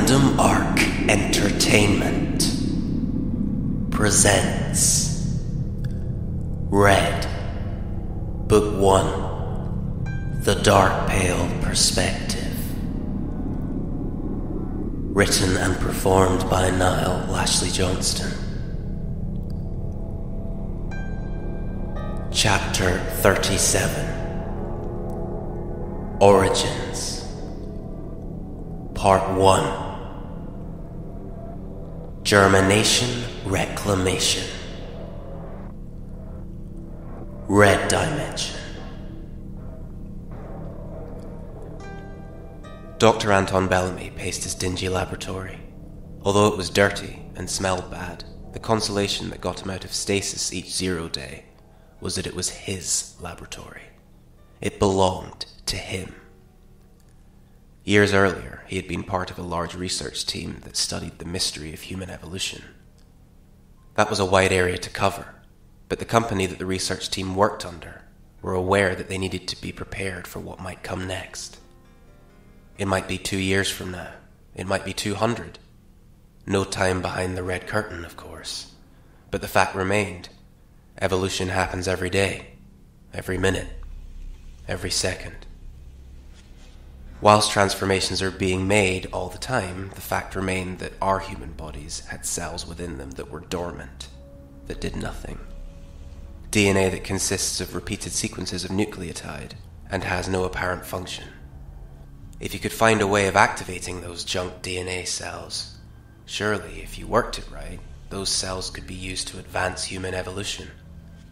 Random Arc Entertainment presents ReD, Book 1, The Dark Pale Perspective. Written and performed by Lashley-Johnstone. Chapter 37. Origins. Part 1. Germination, Reclamation. ReD Dimension. Dr. Anton Bellamy paced his dingy laboratory. Although it was dirty and smelled bad, the consolation that got him out of stasis each 0 day was that it was his laboratory. It belonged to him. Years earlier, he had been part of a large research team that studied the mystery of human evolution. That was a wide area to cover, but the company that the research team worked under were aware that they needed to be prepared for what might come next. It might be 2 years from now. It might be 200. No time behind the red curtain, of course. But the fact remained. Evolution happens every day, every minute, every second. Whilst transformations are being made all the time, the fact remained that our human bodies had cells within them that were dormant, that did nothing. DNA that consists of repeated sequences of nucleotide and has no apparent function. If you could find a way of activating those junk DNA cells, surely, if you worked it right, those cells could be used to advance human evolution,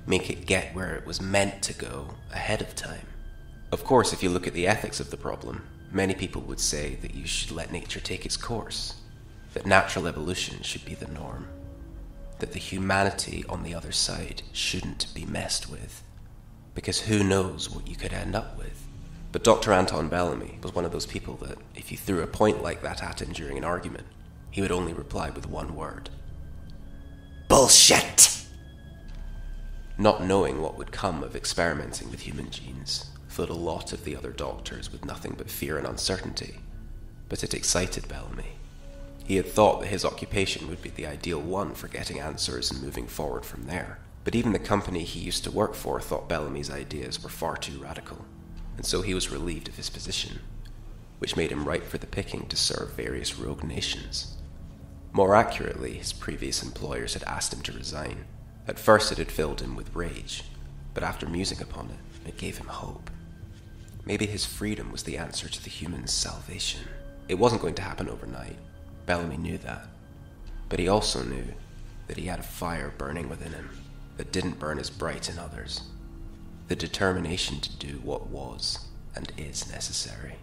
make it get where it was meant to go ahead of time. Of course, if you look at the ethics of the problem, many people would say that you should let nature take its course, that natural evolution should be the norm, that the humanity on the other side shouldn't be messed with, because who knows what you could end up with. But Dr. Anton Bellamy was one of those people that, if you threw a point like that at him during an argument, he would only reply with one word. Bullshit! Not knowing what would come of experimenting with human genes filled a lot of the other doctors with nothing but fear and uncertainty, but it excited Bellamy. He had thought that his occupation would be the ideal one for getting answers and moving forward from there, but even the company he used to work for thought Bellamy's ideas were far too radical, and so he was relieved of his position, which made him ripe for the picking to serve various rogue nations. More accurately, his previous employers had asked him to resign. At first it had filled him with rage, but after musing upon it, it gave him hope. Maybe his freedom was the answer to the human's salvation. It wasn't going to happen overnight. Bellamy knew that. But he also knew that he had a fire burning within him that didn't burn as bright in others. The determination to do what was and is necessary.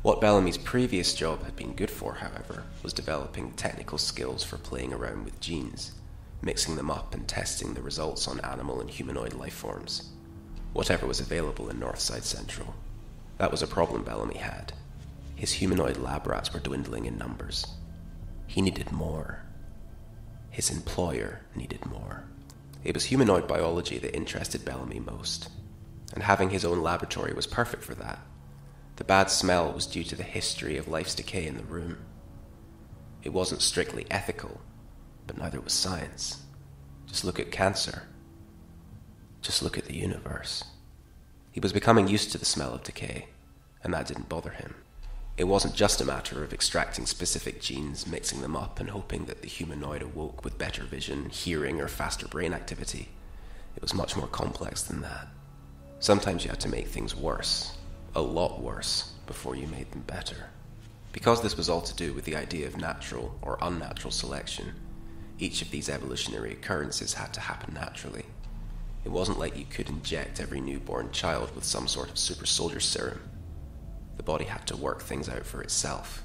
What Bellamy's previous job had been good for, however, was developing technical skills for playing around with genes, mixing them up and testing the results on animal and humanoid life forms. Whatever was available in Northside Central. That was a problem Bellamy had. His humanoid lab rats were dwindling in numbers. He needed more. His employer needed more. It was humanoid biology that interested Bellamy most, and having his own laboratory was perfect for that. The bad smell was due to the history of life's decay in the room. It wasn't strictly ethical, but neither was science. Just look at cancer. Just look at the universe. He was becoming used to the smell of decay, and that didn't bother him. It wasn't just a matter of extracting specific genes, mixing them up, and hoping that the humanoid awoke with better vision, hearing, or faster brain activity. It was much more complex than that. Sometimes you had to make things worse, a lot worse, before you made them better. Because this was all to do with the idea of natural or unnatural selection, each of these evolutionary occurrences had to happen naturally. It wasn't like you could inject every newborn child with some sort of super soldier serum. The body had to work things out for itself,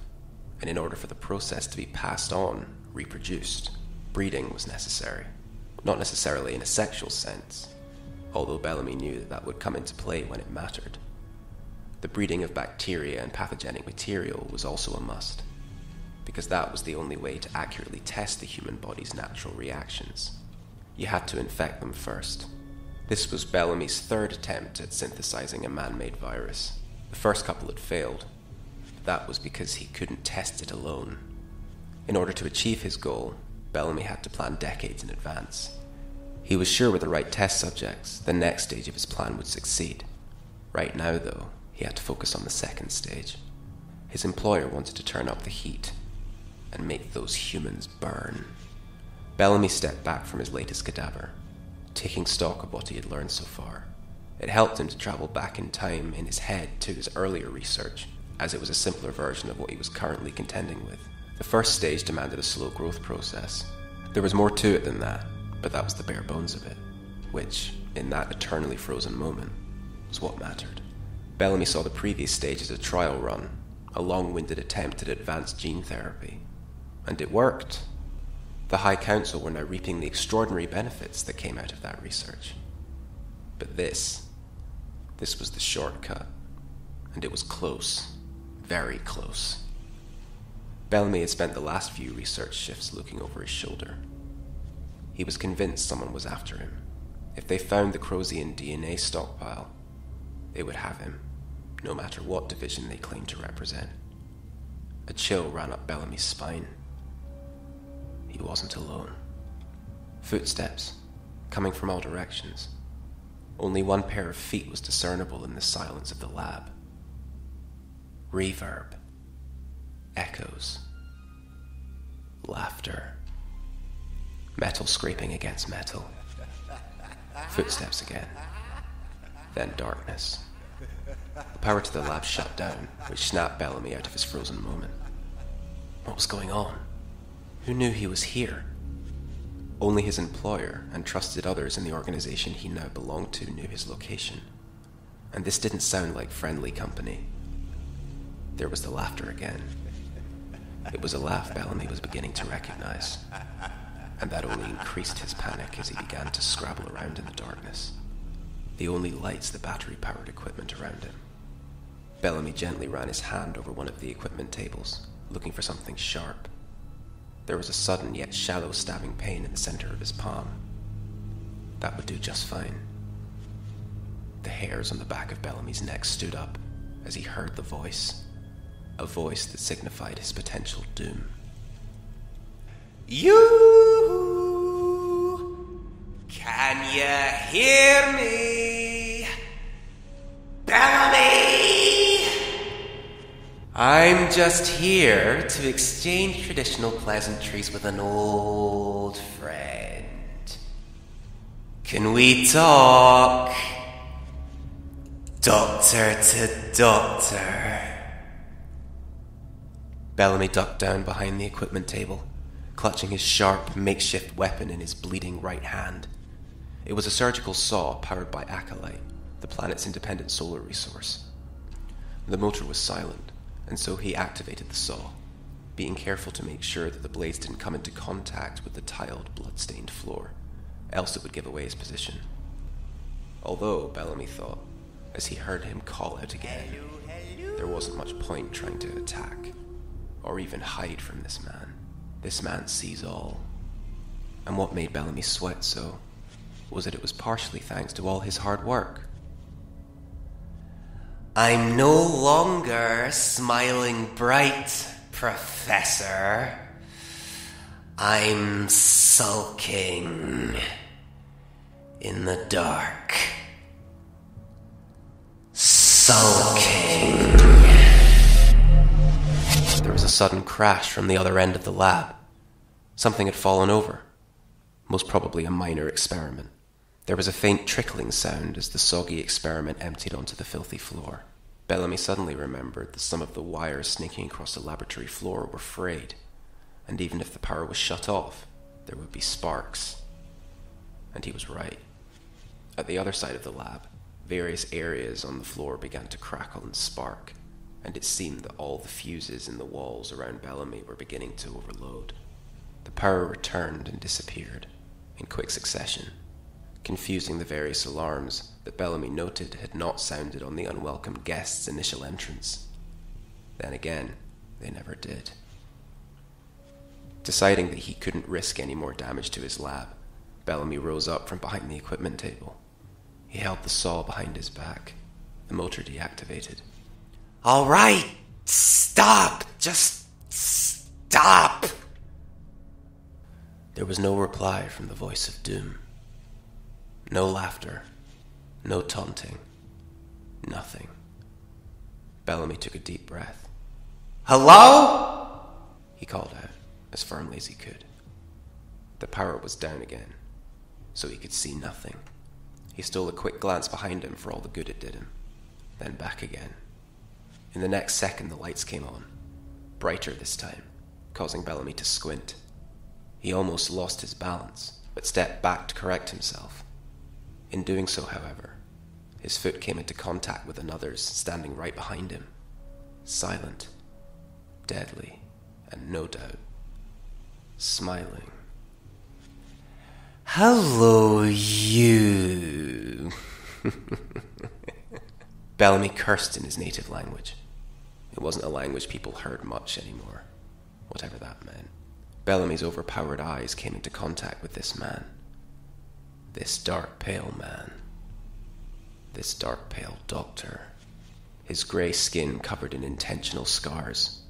and in order for the process to be passed on, reproduced, breeding was necessary. Not necessarily in a sexual sense, although Bellamy knew that that would come into play when it mattered. The breeding of bacteria and pathogenic material was also a must, because that was the only way to accurately test the human body's natural reactions. You had to infect them first. This was Bellamy's third attempt at synthesizing a man-made virus. The first couple had failed, that was because he couldn't test it alone. In order to achieve his goal, Bellamy had to plan decades in advance. He was sure with the right test subjects, the next stage of his plan would succeed. Right now, though, he had to focus on the second stage. His employer wanted to turn up the heat and make those humans burn. Bellamy stepped back from his latest cadaver, taking stock of what he had learned so far. It helped him to travel back in time in his head to his earlier research, as it was a simpler version of what he was currently contending with. The first stage demanded a slow growth process. There was more to it than that, but that was the bare bones of it, which, in that eternally frozen moment, was what mattered. Bellamy saw the previous stage as a trial run, a long-winded attempt at advanced gene therapy. And it worked. The High Council were now reaping the extraordinary benefits that came out of that research. But this was the shortcut, and it was close, very close. Bellamy had spent the last few research shifts looking over his shoulder. He was convinced someone was after him. If they found the Crozian DNA stockpile, they would have him, no matter what division they claimed to represent. A chill ran up Bellamy's spine. He wasn't alone. Footsteps, coming from all directions. Only one pair of feet was discernible in the silence of the lab. Reverb. Echoes. Laughter. Metal scraping against metal. Footsteps again. Then darkness. The power to the lab shut down, which snapped Bellamy out of his frozen moment. What was going on? Who knew he was here? Only his employer and trusted others in the organization he now belonged to knew his location. And this didn't sound like friendly company. There was the laughter again. It was a laugh Bellamy was beginning to recognize, and that only increased his panic as he began to scrabble around in the darkness. The only lights the battery-powered equipment around him. Bellamy gently ran his hand over one of the equipment tables, looking for something sharp. There was a sudden yet shallow stabbing pain in the center of his palm. That would do just fine. The hairs on the back of Bellamy's neck stood up as he heard the voice, a voice that signified his potential doom. You! Can you hear me? Bellamy! I'm just here to exchange traditional pleasantries with an old friend. Can we talk? Doctor to doctor. Bellamy ducked down behind the equipment table, clutching his sharp, makeshift weapon in his bleeding right hand. It was a surgical saw powered by Acolyte, the planet's independent solar resource. The motor was silent, and so he activated the saw, being careful to make sure that the blades didn't come into contact with the tiled, blood-stained floor, else it would give away his position. Although, Bellamy thought, as he heard him call out again, there wasn't much point trying to attack, or even hide from this man. This man sees all. And what made Bellamy sweat so was that it was partially thanks to all his hard work. I'm no longer smiling bright, Professor. I'm sulking in the dark. Sulking. There was a sudden crash from the other end of the lab. Something had fallen over. Most probably a minor experiment. There was a faint trickling sound as the soggy experiment emptied onto the filthy floor. Bellamy suddenly remembered that some of the wires snaking across the laboratory floor were frayed, and even if the power was shut off, there would be sparks. And he was right. At the other side of the lab, various areas on the floor began to crackle and spark, and it seemed that all the fuses in the walls around Bellamy were beginning to overload. The power returned and disappeared in quick succession, confusing the various alarms that Bellamy noted had not sounded on the unwelcome guest's initial entrance. Then again, they never did. Deciding that he couldn't risk any more damage to his lab, Bellamy rose up from behind the equipment table. He held the saw behind his back, the motor deactivated. All right, Stop! Just stop! There was no reply from the voice of doom. No laughter. No taunting. Nothing. Bellamy took a deep breath. Hello? He called out, as firmly as he could. The power was down again, so he could see nothing. He stole a quick glance behind him for all the good it did him, then back again. In the next second, the lights came on, brighter this time, causing Bellamy to squint. He almost lost his balance, but stepped back to correct himself. In doing so, however, his foot came into contact with another's standing right behind him, silent, deadly, and no doubt, smiling. Hello, you. Bellamy cursed in his native language. It wasn't a language people heard much anymore, whatever that meant. Bellamy's overpowered eyes came into contact with this man. This dark, pale man. This dark, pale doctor. His grey skin covered in intentional scars.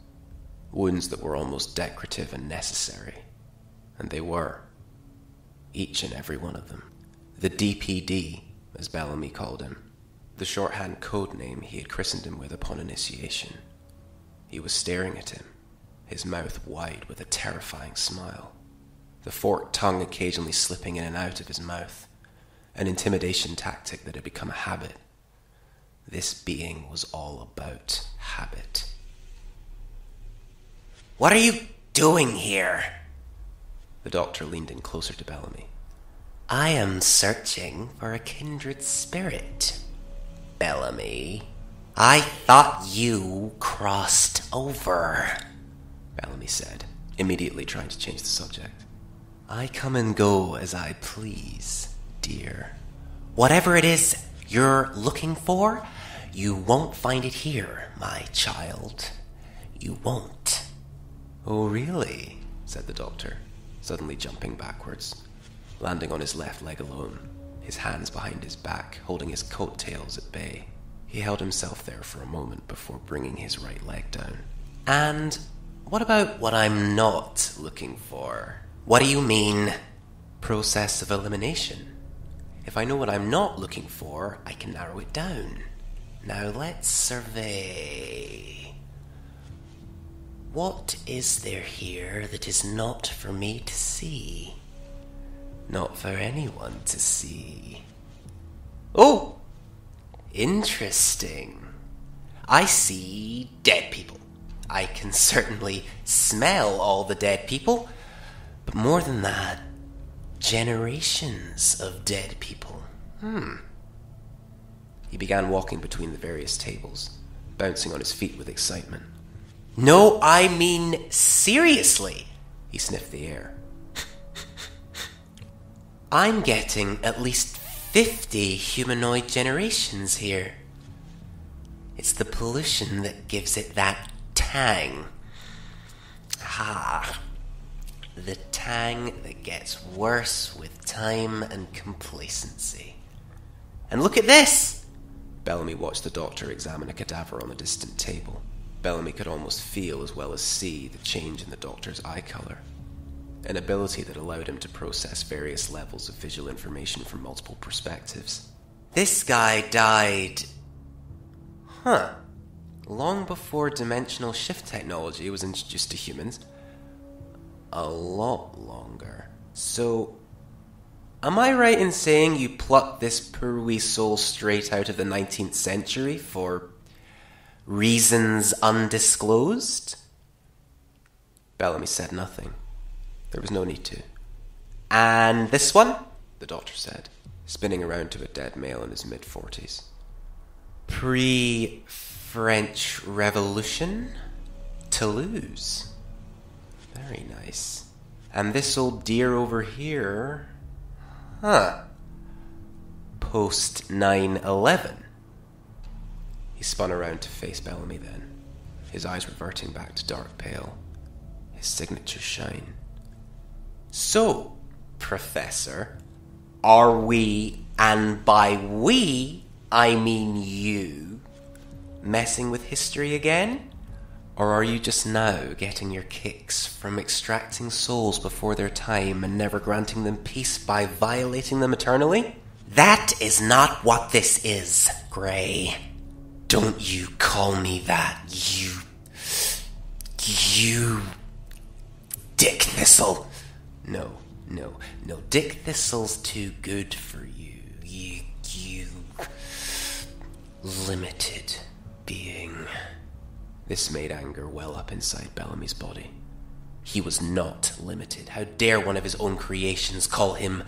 Wounds that were almost decorative and necessary. And they were. Each and every one of them. The DPD, as Bellamy called him. The shorthand code name he had christened him with upon initiation. He was staring at him, his mouth wide with a terrifying smile. The forked tongue occasionally slipping in and out of his mouth. An intimidation tactic that had become a habit. This being was all about habit. What are you doing here? The doctor leaned in closer to Bellamy. I am searching for a kindred spirit, Bellamy. I thought you crossed over, Bellamy said, immediately trying to change the subject. I come and go as I please, dear. Whatever it is you're looking for, you won't find it here, my child. You won't. Oh, really? Said the doctor, suddenly jumping backwards, landing on his left leg alone, his hands behind his back, holding his coattails at bay. He held himself there for a moment before bringing his right leg down. And what about what I'm not looking for? What do you mean? Process of elimination. If I know what I'm not looking for, I can narrow it down. Now let's survey. What is there here that is not for me to see? Not for anyone to see. Oh! Interesting. I see dead people. I can certainly smell all the dead people, but more than that, generations of dead people. He began walking between the various tables, bouncing on his feet with excitement. No, I mean seriously. He sniffed the air. I'm getting at least 50 humanoid generations here. It's the pollution that gives it that tang. The tang that gets worse with time and complacency. And look at this! Bellamy watched the doctor examine a cadaver on a distant table. Bellamy could almost feel as well as see the change in the doctor's eye color. An ability that allowed him to process various levels of visual information from multiple perspectives. This guy died... long before dimensional shift technology was introduced to humans. A lot longer. So, am I right in saying you plucked this poor wee soul straight out of the 19th century for reasons undisclosed? Bellamy said nothing. There was no need to. And this one? The doctor said, spinning around to a dead male in his mid-40s. Pre-French Revolution? Toulouse. Very nice. And this old dear over here... Post 9/11. He spun around to face Bellamy then, his eyes reverting back to dark pale, his signature shine. So, Professor, are we, and by we, I mean you, messing with history again? Or are you just now getting your kicks from extracting souls before their time and never granting them peace by violating them eternally? That is not what this is, Grey. Don't you call me that, you... Dick Thistle. No. Dick Thistle's too good for you. You... limited being. This made anger well up inside Bellamy's body. He was not limited. How dare one of his own creations call him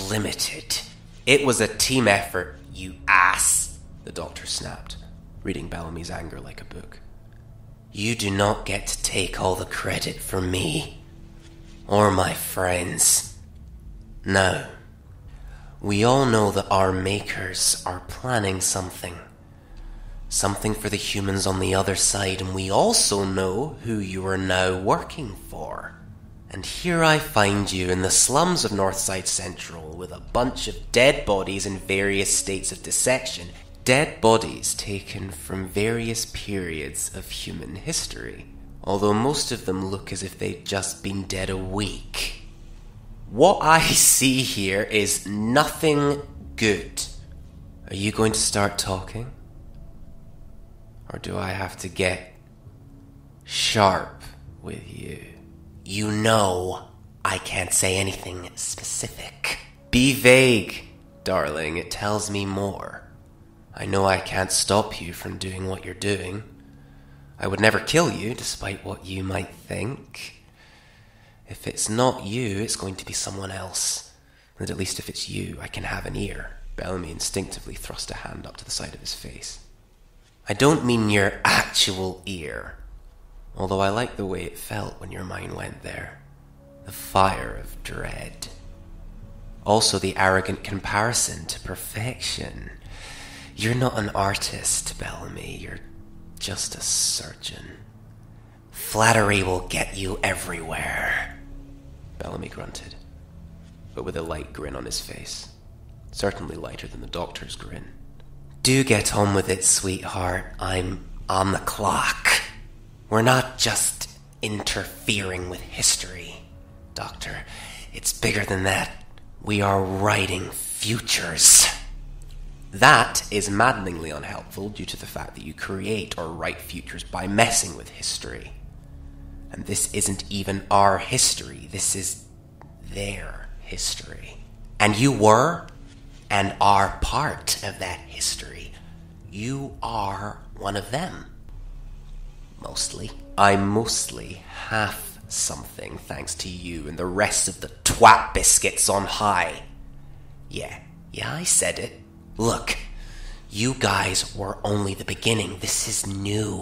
limited? It was a team effort, you ass, the doctor snapped, reading Bellamy's anger like a book. You do not get to take all the credit for me, or my friends. No. We all know that our makers are planning something. Something for the humans on the other side, and we also know who you are now working for. And here I find you in the slums of Northside Central with a bunch of dead bodies in various states of dissection. Dead bodies taken from various periods of human history, although most of them look as if they'd just been dead a week. What I see here is nothing good. Are you going to start talking? Or do I have to get sharp with you? You know I can't say anything specific. Be vague, darling. It tells me more. I know I can't stop you from doing what you're doing. I would never kill you, despite what you might think. If it's not you, it's going to be someone else. And at least if it's you, I can have an ear. Bellamy instinctively thrust a hand up to the side of his face. I don't mean your actual ear, although I like the way it felt when your mind went there. The fire of dread. Also the arrogant comparison to perfection. You're not an artist, Bellamy. You're just a surgeon. Flattery will get you everywhere, Bellamy grunted, but with a light grin on his face. Certainly lighter than the doctor's grin. Do get on with it, sweetheart. I'm on the clock. We're not just interfering with history, Doctor. It's bigger than that. We are writing futures. That is maddeningly unhelpful due to the fact that you create or write futures by messing with history. And this isn't even our history. This is their history. And you were and are part of that history. You are one of them. Mostly. I'm mostly half something thanks to you and the rest of the twat biscuits on high. Yeah, I said it. Look, you guys were only the beginning. This is new.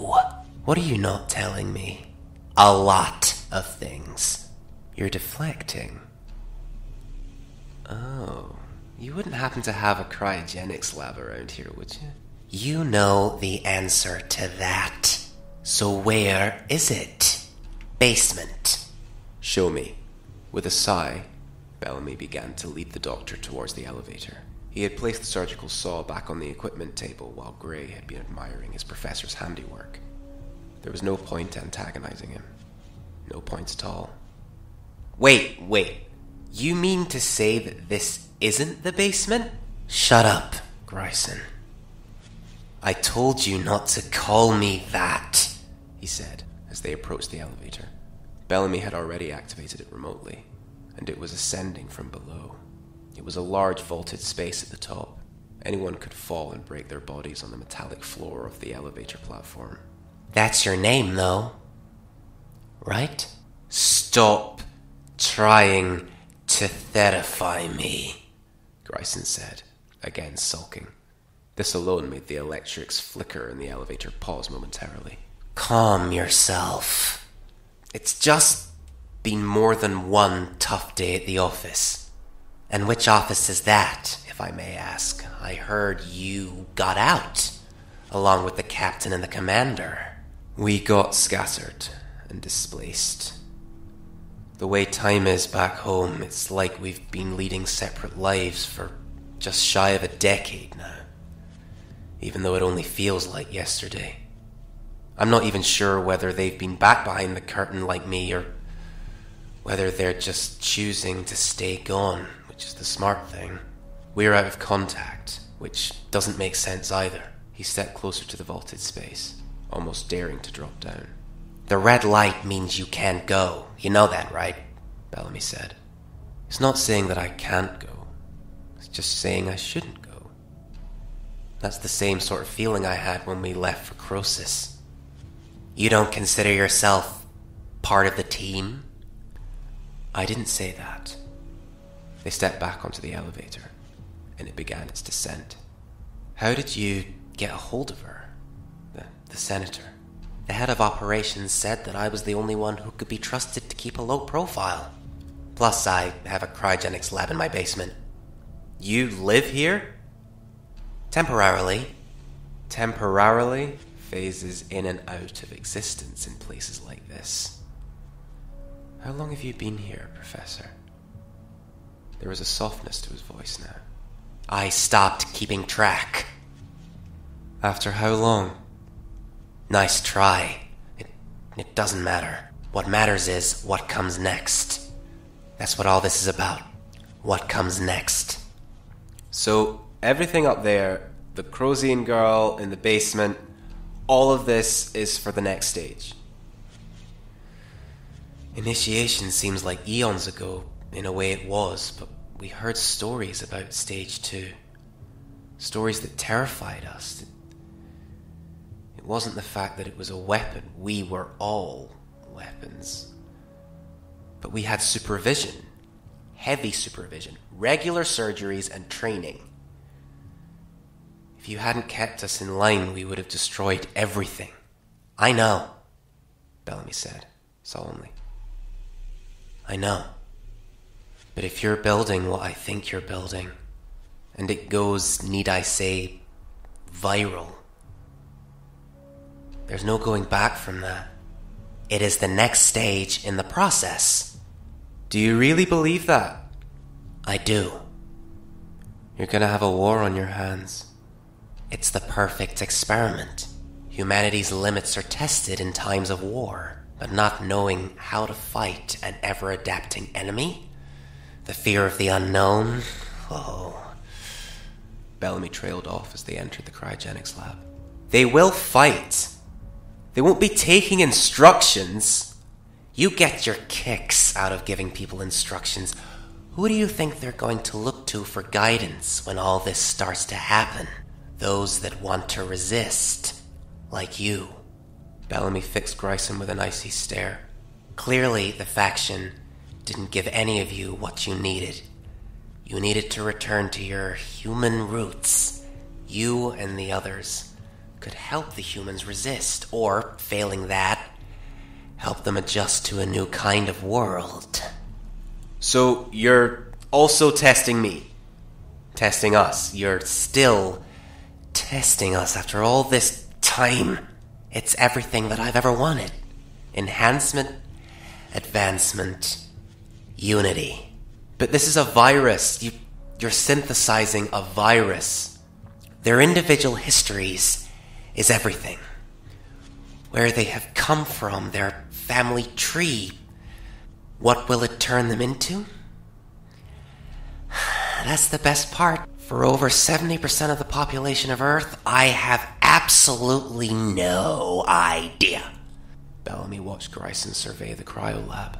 What are you not telling me? A lot of things. You're deflecting. Oh, you wouldn't happen to have a cryogenics lab around here, would you? You know the answer to that. So where is it? Basement. Show me. With a sigh, Bellamy began to lead the doctor towards the elevator. He had placed the surgical saw back on the equipment table while Gray had been admiring his professor's handiwork. There was no point antagonizing him. No point at all. Wait. You mean to say that this isn't the basement? Shut up, Grayson. I told you not to call me that, he said as they approached the elevator. Bellamy had already activated it remotely, and it was ascending from below. It was a large vaulted space at the top. Anyone could fall and break their bodies on the metallic floor of the elevator platform. That's your name, though, right? Stop trying to terrify me, Grayson said, again sulking. This alone made the electrics flicker and the elevator pause momentarily. Calm yourself. It's just been more than one tough day at the office. And which office is that, if I may ask? I heard you got out, along with the captain and the commander. We got scattered and displaced. The way time is back home, it's like we've been leading separate lives for just shy of a decade now. Even though it only feels like yesterday. I'm not even sure whether they've been back behind the curtain like me, or whether they're just choosing to stay gone, which is the smart thing. We're out of contact, which doesn't make sense either. He stepped closer to the vaulted space, almost daring to drop down. The red light means you can't go. You know that, right? Bellamy said. It's not saying that I can't go. It's just saying I shouldn't go. That's the same sort of feeling I had when we left for Croesus. You don't consider yourself part of the team? I didn't say that. They stepped back onto the elevator, and it began its descent. How did you get a hold of her? The senator. The head of operations said that I was the only one who could be trusted to keep a low profile. Plus, I have a cryogenics lab in my basement. You live here? Temporarily. Temporarily? Phases in and out of existence in places like this. How long have you been here, Professor? There was a softness to his voice now. I stopped keeping track. After how long? Nice try. It doesn't matter. What matters is what comes next. That's what all this is about. What comes next. So, everything up there, the Crozian girl in the basement, all of this is for the next stage. Initiation seems like eons ago. In a way it was, but we heard stories about stage 2. Stories that terrified us. It wasn't the fact that it was a weapon. We were all weapons. But we had supervision. Heavy supervision. Regular surgeries and training. If you hadn't kept us in line, we would have destroyed everything. I know, Bellamy said, solemnly. I know. But if you're building what I think you're building, and it goes, need I say, viral, there's no going back from that. It is the next stage in the process. Do you really believe that? I do. You're gonna have a war on your hands. It's the perfect experiment. Humanity's limits are tested in times of war, but not knowing how to fight an ever-adapting enemy? The fear of the unknown? Oh. Bellamy trailed off as they entered the cryogenics lab. They will fight. They won't be taking instructions. You get your kicks out of giving people instructions. Who do you think they're going to look to for guidance when all this starts to happen? Those that want to resist, like you. Bellamy fixed Gryson with an icy stare. Clearly, the faction didn't give any of you what you needed. You needed to return to your human roots. You and the others could help the humans resist, or, failing that, help them adjust to a new kind of world. So, you're also testing me? Testing us. You're still testing us after all this time. It's everything that I've ever wanted. Enhancement, advancement, unity. But this is a virus. You're synthesizing a virus. Their individual histories is everything. Where they have come from, their family tree. What will it turn them into? That's the best part. For over 70% of the population of Earth, I have absolutely no idea. Bellamy watched Gryson survey the cryolab.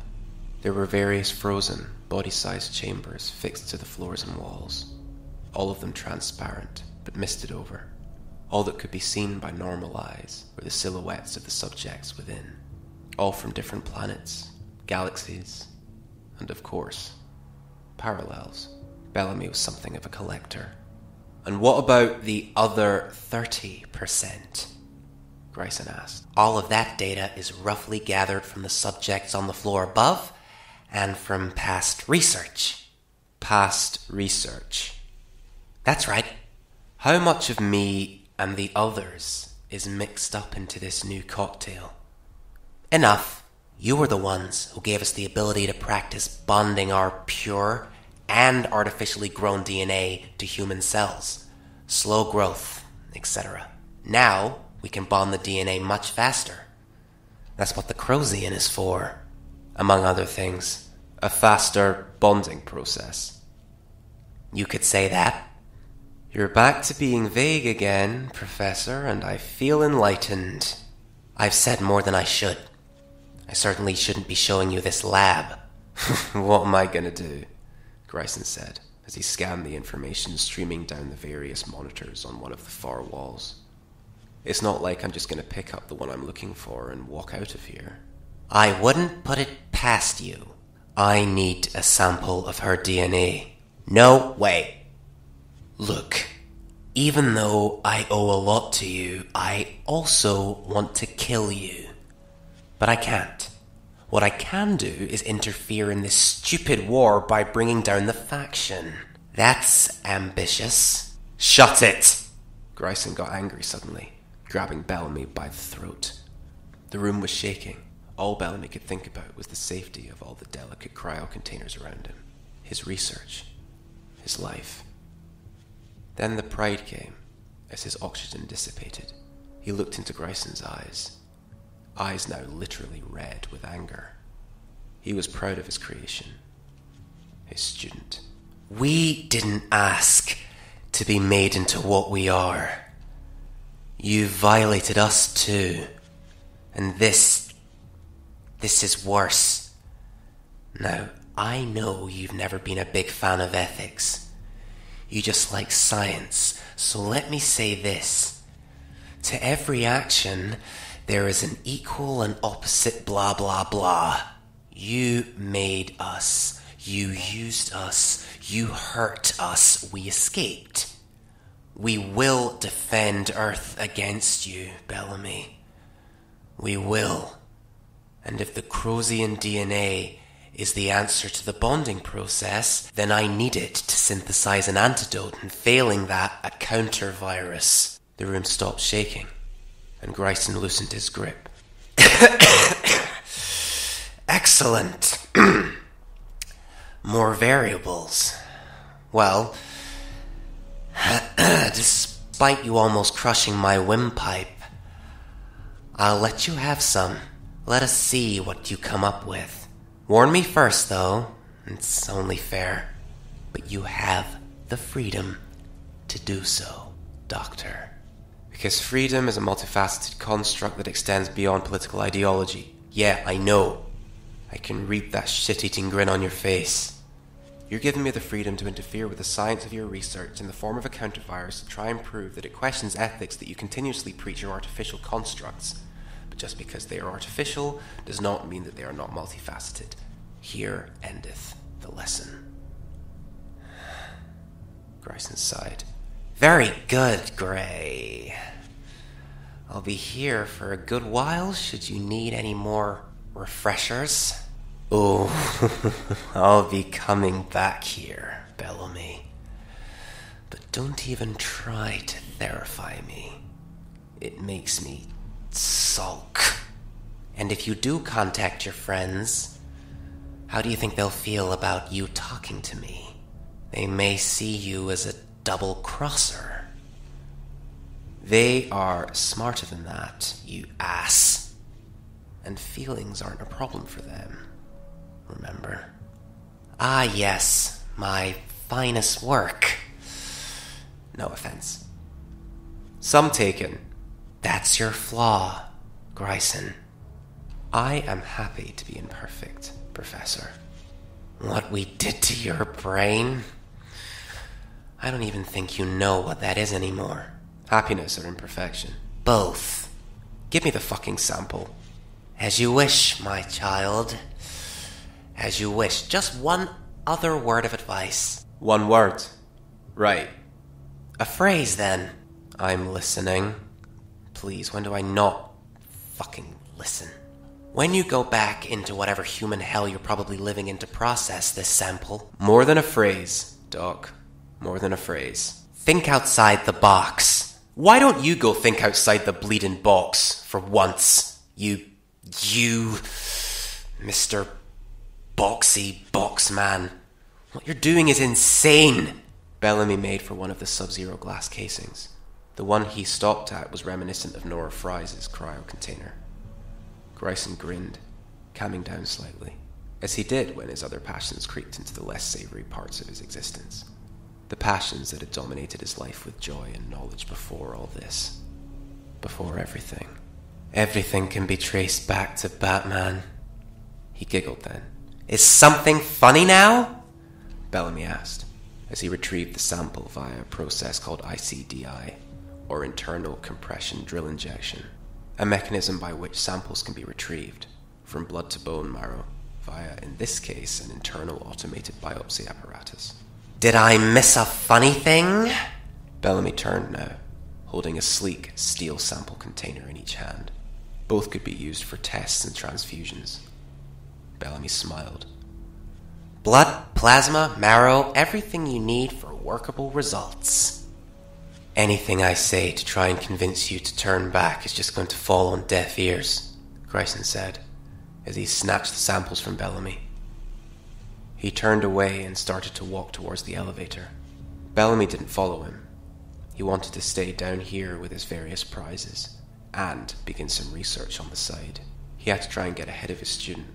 There were various frozen, body-sized chambers fixed to the floors and walls, all of them transparent, but misted over. All that could be seen by normal eyes were the silhouettes of the subjects within, all from different planets, galaxies, and of course, parallels. Bellamy was something of a collector. And what about the other 30%? Gryson asked. All of that data is roughly gathered from the subjects on the floor above and from past research. Past research? That's right. How much of me and the others is mixed up into this new cocktail? Enough. You were the ones who gave us the ability to practice bonding our pure and artificially grown DNA to human cells, slow growth, etc. Now, we can bond the DNA much faster. That's what the Cryogenic is for, among other things. A faster bonding process. You could say that. You're back to being vague again, Professor, and I feel enlightened. I've said more than I should. I certainly shouldn't be showing you this lab. What am I gonna do? Gryson said, as he scanned the information streaming down the various monitors on one of the far walls. It's not like I'm just gonna pick up the one I'm looking for and walk out of here. I wouldn't put it past you. I need a sample of her DNA. No way. Look, even though I owe a lot to you, I also want to kill you. But I can't. What I can do is interfere in this stupid war by bringing down the faction. That's ambitious. Shut it! Gryson got angry suddenly, grabbing Bellamy by the throat. The room was shaking. All Bellamy could think about was the safety of all the delicate cryo containers around him, his research, his life. Then the pride came, as his oxygen dissipated. He looked into Gryson's eyes now literally red with anger. He was proud of his creation, his student. We didn't ask to be made into what we are. You violated us too, and this is worse. Now, I know you've never been a big fan of ethics. You just like science, so let me say this. To every action, there is an equal and opposite blah blah blah. You made us. You used us. You hurt us. We escaped. We will defend Earth against you, Bellamy. We will. And if the Cryogenic DNA is the answer to the bonding process, then I need it to synthesize an antidote, and failing that, a counter-virus. The room stopped shaking, and Gryson loosened his grip. Excellent. More variables. Well, despite you almost crushing my windpipe, I'll let you have some. Let us see what you come up with. Warn me first, though. It's only fair. But you have the freedom to do so, Doctor. Because freedom is a multifaceted construct that extends beyond political ideology. Yeah, I know. I can read that shit-eating grin on your face. You're giving me the freedom to interfere with the science of your research in the form of a countervirus to try and prove that it questions ethics that you continuously preach are artificial constructs. But just because they are artificial does not mean that they are not multifaceted. Here endeth the lesson. Gryson sighed. Very good, Gray. I'll be here for a good while should you need any more refreshers. Oh, I'll be coming back here, Bellamy. But don't even try to terrify me. It makes me sulk. And if you do contact your friends, how do you think they'll feel about you talking to me? They may see you as a double-crosser. They are smarter than that, you ass. And feelings aren't a problem for them. Remember? Ah, yes, my finest work. No offense. Some taken. That's your flaw, Gryson. I am happy to be imperfect, Professor. What we did to your brain? I don't even think you know what that is anymore. Happiness or imperfection? Both. Give me the fucking sample. As you wish, my child. As you wish. Just one other word of advice. One word? Right. A phrase, then. I'm listening. Please, when do I not fucking listen? When you go back into whatever human hell you're probably living in to process this sample. More than a phrase, Doc. More than a phrase. Think outside the box. Why don't you go think outside the bleeding box for once? You, Mr. Boxy Box Man. What you're doing is insane. Bellamy made for one of the sub-zero glass casings. The one he stopped at was reminiscent of Nora Fry's cryo container. Gryson grinned, calming down slightly, as he did when his other passions creeped into the less savory parts of his existence. The passions that had dominated his life with joy and knowledge before all this. Before everything. Everything can be traced back to Batman. He giggled then. Is something funny now? Bellamy asked, as he retrieved the sample via a process called ICDI, or internal compression drill injection, a mechanism by which samples can be retrieved, from blood to bone marrow, via, in this case, an internal automated biopsy apparatus. Did I miss a funny thing? Bellamy turned now, holding a sleek steel sample container in each hand. Both could be used for tests and transfusions. Bellamy smiled. Blood, plasma, marrow, everything you need for workable results. Anything I say to try and convince you to turn back is just going to fall on deaf ears, Gryson said, as he snatched the samples from Bellamy. He turned away and started to walk towards the elevator. Bellamy didn't follow him. He wanted to stay down here with his various prizes, and begin some research on the side. He had to try and get ahead of his student,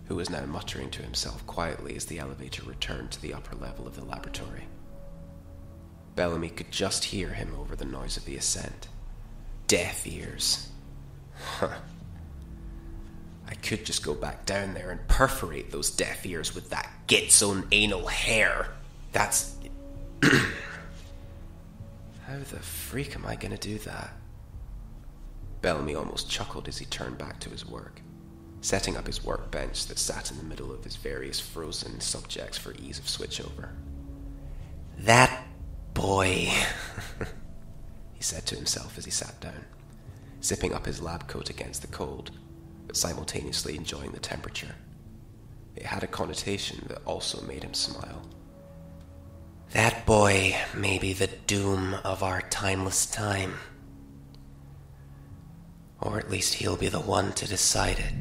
who was now muttering to himself quietly as the elevator returned to the upper level of the laboratory. Bellamy could just hear him over the noise of the ascent. Deaf ears. Huh. I could just go back down there and perforate those deaf ears with that Git's-own anal hair. That's... How the freak am I going to do that? Bellamy almost chuckled as he turned back to his work, setting up his workbench that sat in the middle of his various frozen subjects for ease of switchover. That boy, he said to himself as he sat down, zipping up his lab coat against the cold, but simultaneously enjoying the temperature. It had a connotation that also made him smile. That boy may be the doom of our timeless time. Or at least he'll be the one to decide it.